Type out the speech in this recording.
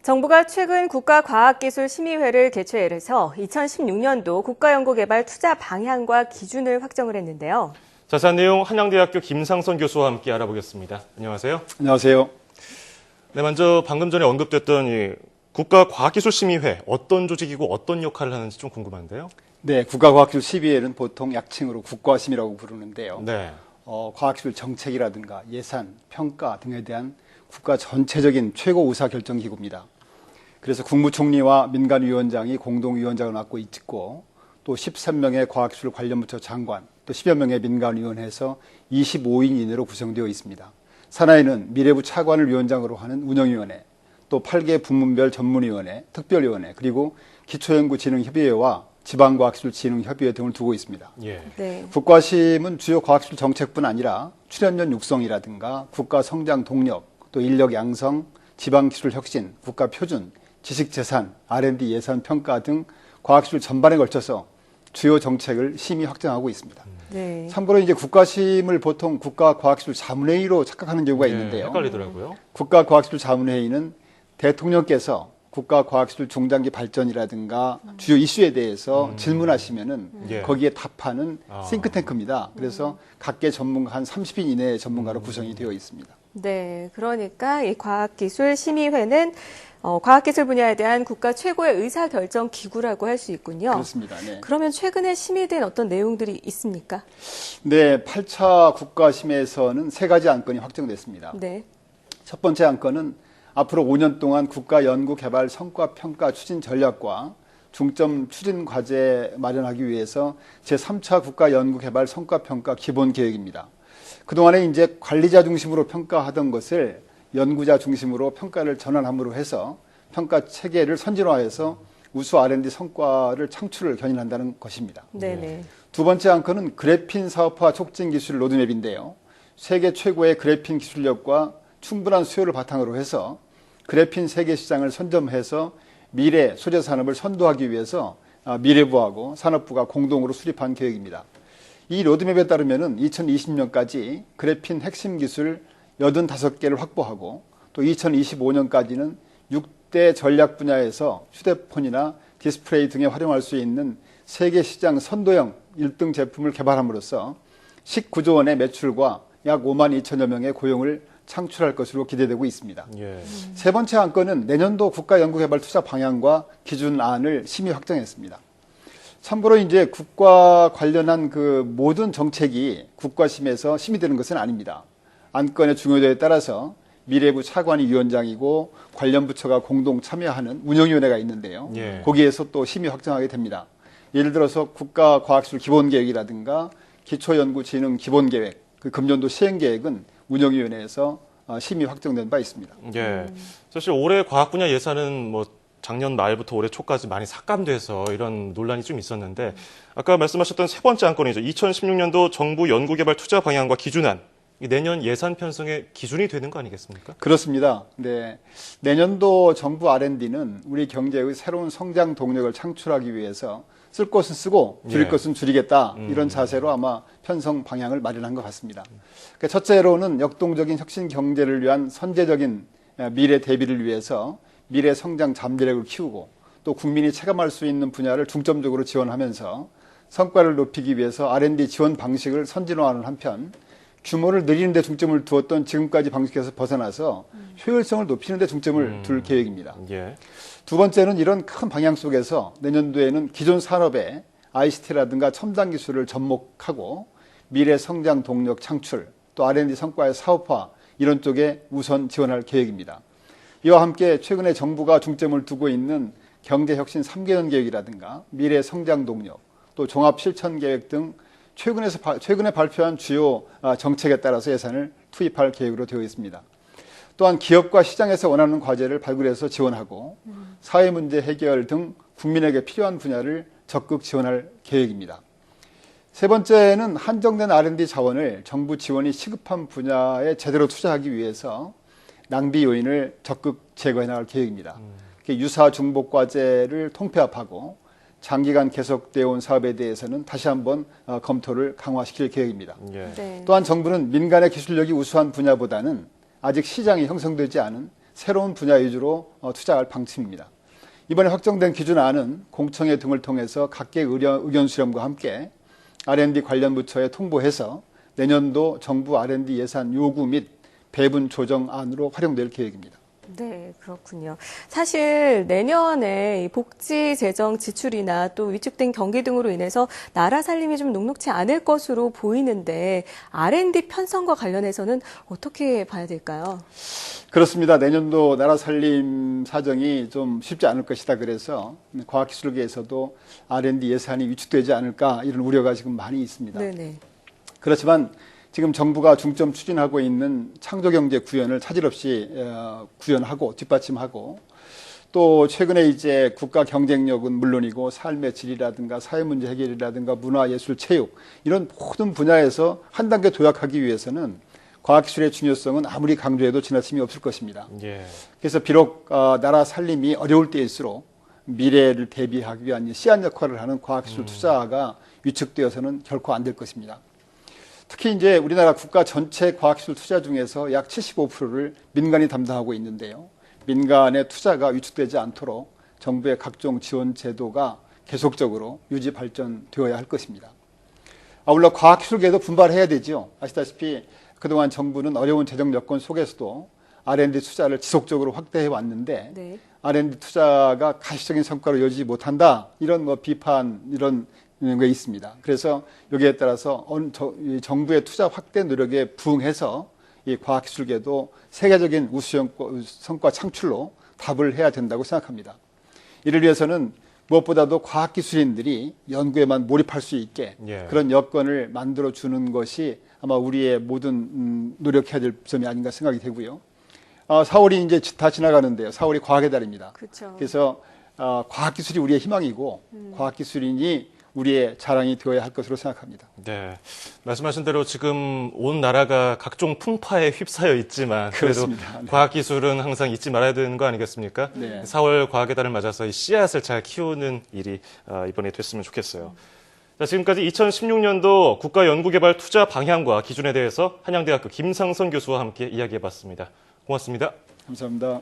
정부가 최근 국가과학기술심의회를 개최해서 2016년도 국가연구개발 투자 방향과 기준을 확정을 했는데요. 자세한 내용 한양대학교 김상선 교수와 함께 알아보겠습니다. 안녕하세요. 안녕하세요. 네, 먼저 방금 전에 언급됐던 이 국가과학기술심의회 어떤 조직이고 어떤 역할을 하는지 좀 궁금한데요. 네, 국가과학기술심의회는 보통 약칭으로 국과심이라고 부르는데요. 네. 과학기술 정책이라든가 예산, 평가 등에 대한 국가 전체적인 최고 의사결정기구입니다. 그래서 국무총리와 민간위원장이 공동위원장을 맡고 있고 또 13명의 과학기술 관련 부처 장관, 또 10여 명의 민간위원회에서 25인 이내로 구성되어 있습니다. 산하에는 미래부 차관을 위원장으로 하는 운영위원회, 또 8개 부문별 전문위원회, 특별위원회, 그리고 기초연구진흥협의회와 지방과학기술진흥협의회 등을 두고 있습니다. 예. 네. 국과심은 주요 과학기술 정책뿐 아니라 출연연 육성이라든가 국가 성장 동력, 또 인력 양성, 지방기술 혁신, 국가 표준, 지식재산, R&D 예산 평가 등 과학기술 전반에 걸쳐서 주요 정책을 심의 확정하고 있습니다. 네. 참고로 이제 국과심을 보통 국가과학기술자문회의로 착각하는 경우가 있는데요. 헷갈리더라고요. 국가과학기술자문회의는 대통령께서 국가과학기술 중장기 발전이라든가 주요 이슈에 대해서 질문하시면은 거기에 답하는 싱크탱크입니다. 그래서 각계 전문가 한 30인 이내의 전문가로 구성이 되어 있습니다. 네, 그러니까 이 과학기술심의회는 과학기술 분야에 대한 국가 최고의 의사결정 기구라고 할 수 있군요. 그렇습니다. 네. 그러면 최근에 심의된 어떤 내용들이 있습니까? 네, 8차 국가심에서는 세 가지 안건이 확정됐습니다. 네. 첫 번째 안건은 앞으로 5년 동안 국가 연구 개발 성과 평가 추진 전략과 중점 추진 과제 마련하기 위해서 제3차 국가 연구 개발 성과 평가 기본 계획입니다. 그동안에 이제 관리자 중심으로 평가하던 것을 연구자 중심으로 평가를 전환함으로 해서 평가 체계를 선진화해서 우수 R&D 성과를 창출을 견인한다는 것입니다. 네네. 두 번째 안건은 그래핀 사업화 촉진 기술 로드맵인데요. 세계 최고의 그래핀 기술력과 충분한 수요를 바탕으로 해서 그래핀 세계 시장을 선점해서 미래 소재 산업을 선도하기 위해서 미래부하고 산업부가 공동으로 수립한 계획입니다. 이 로드맵에 따르면 2020년까지 그래핀 핵심 기술 85개를 확보하고 또 2025년까지는 6대 전략 분야에서 휴대폰이나 디스플레이 등에 활용할 수 있는 세계 시장 선도형 1등 제품을 개발함으로써 19조 원의 매출과 약 5만 2천여 명의 고용을 창출할 것으로 기대되고 있습니다. 예. 세 번째 안건은 내년도 국가연구개발 투자 방향과 기준안을 심의 확정했습니다. 참고로 이제 국가 관련한 그 모든 정책이 국과심에서 심의되는 것은 아닙니다. 안건의 중요도에 따라서 미래부 차관이 위원장이고 관련 부처가 공동 참여하는 운영위원회가 있는데요. 예. 거기에서 또 심의 확정하게 됩니다. 예를 들어서 국가과학기술 기본계획이라든가 기초연구진흥 기본계획, 그 금년도 시행계획은 운영위원회에서 심의 확정된 바 있습니다. 예. 사실 올해 과학 분야 예산은 뭐 작년 말부터 올해 초까지 많이 삭감돼서 이런 논란이 좀 있었는데 아까 말씀하셨던 세 번째 안건이죠. 2016년도 정부 연구개발 투자 방향과 기준안. 내년 예산 편성의 기준이 되는 거 아니겠습니까? 그렇습니다. 네. 내년도 정부 R&D는 우리 경제의 새로운 성장 동력을 창출하기 위해서 쓸 것은 쓰고 줄일 것은 줄이겠다. 이런 자세로 아마 편성 방향을 마련한 것 같습니다. 그러니까 첫째로는 역동적인 혁신 경제를 위한 선제적인 미래 대비를 위해서 미래 성장 잠재력을 키우고 또 국민이 체감할 수 있는 분야를 중점적으로 지원하면서 성과를 높이기 위해서 R&D 지원 방식을 선진화하는 한편 규모를 늘리는 데 중점을 두었던 지금까지 방식에서 벗어나서 효율성을 높이는 데 중점을 둘 계획입니다. 예. 두 번째는 이런 큰 방향 속에서 내년도에는 기존 산업의 ICT라든가 첨단 기술을 접목하고 미래 성장 동력 창출, 또 R&D 성과의 사업화 이런 쪽에 우선 지원할 계획입니다. 이와 함께 최근에 정부가 중점을 두고 있는 경제혁신 3개년 계획이라든가 미래 성장 동력, 또 종합실천계획 등 최근에 발표한 주요 정책에 따라서 예산을 투입할 계획으로 되어 있습니다. 또한 기업과 시장에서 원하는 과제를 발굴해서 지원하고 사회 문제 해결 등 국민에게 필요한 분야를 적극 지원할 계획입니다. 세 번째는 한정된 R&D 자원을 정부 지원이 시급한 분야에 제대로 투자하기 위해서 낭비 요인을 적극 제거해 나갈 계획입니다. 유사 중복 과제를 통폐합하고 장기간 계속되어 온 사업에 대해서는 다시 한번 검토를 강화시킬 계획입니다. 예. 네. 또한 정부는 민간의 기술력이 우수한 분야보다는 아직 시장이 형성되지 않은 새로운 분야 위주로 투자할 방침입니다. 이번에 확정된 기준안은 공청회 등을 통해서 각계 의견 수렴과 함께 R&D 관련 부처에 통보해서 내년도 정부 R&D 예산 요구 및 배분 조정안으로 활용될 계획입니다. 네, 그렇군요. 사실 내년에 이 복지 재정 지출이나 또 위축된 경기 등으로 인해서 나라 살림이 좀 녹록지 않을 것으로 보이는데 R&D 편성과 관련해서는 어떻게 봐야 될까요? 그렇습니다. 내년도 나라 살림 사정이 좀 쉽지 않을 것이다. 그래서 과학기술계에서도 R&D 예산이 위축되지 않을까 이런 우려가 지금 많이 있습니다. 네네. 그렇지만 지금 정부가 중점 추진하고 있는 창조경제 구현을 차질 없이 구현하고 뒷받침하고 또 최근에 이제 국가 경쟁력은 물론이고 삶의 질이라든가 사회문제 해결이라든가 문화예술 체육 이런 모든 분야에서 한 단계 도약하기 위해서는 과학기술의 중요성은 아무리 강조해도 지나침이 없을 것입니다. 예. 그래서 비록 나라 살림이 어려울 때일수록 미래를 대비하기 위한 씨앗 역할을 하는 과학기술 투자가 위축되어서는 결코 안 될 것입니다. 특히 이제 우리나라 국가 전체 과학기술 투자 중에서 약 75%를 민간이 담당하고 있는데요. 민간의 투자가 위축되지 않도록 정부의 각종 지원 제도가 계속적으로 유지 발전되어야 할 것입니다. 아울러 과학기술계도 분발해야 되죠. 아시다시피 그동안 정부는 어려운 재정 여건 속에서도 R&D 투자를 지속적으로 확대해 왔는데 네. R&D 투자가 가시적인 성과로 이어지지 못한다. 이런 비판 이런 게 있습니다. 그래서 여기에 따라서 정부의 투자 확대 노력에 부응해서 이 과학기술계도 세계적인 우수 성과 창출로 답을 해야 된다고 생각합니다. 이를 위해서는 무엇보다도 과학기술인들이 연구에만 몰입할 수 있게 예. 그런 여건을 만들어주는 것이 아마 우리의 모든 노력해야 될 점이 아닌가 생각이 되고요. 4월이 이제 다 지나가는데요. 4월이 과학의 달입니다. 그렇죠. 그래서 과학기술이 우리의 희망이고 과학기술인이 우리의 자랑이 되어야 할 것으로 생각합니다. 네. 말씀하신 대로 지금 온 나라가 각종 풍파에 휩싸여 있지만 그래도 그렇습니다. 네. 과학기술은 항상 잊지 말아야 되는 거 아니겠습니까? 네. 4월 과학의 달을 맞아서 이 씨앗을 잘 키우는 일이 이번에 됐으면 좋겠어요. 자, 지금까지 2016년도 국가연구개발 투자 방향과 기준에 대해서 한양대학교 김상선 교수와 함께 이야기해봤습니다. 고맙습니다. 감사합니다.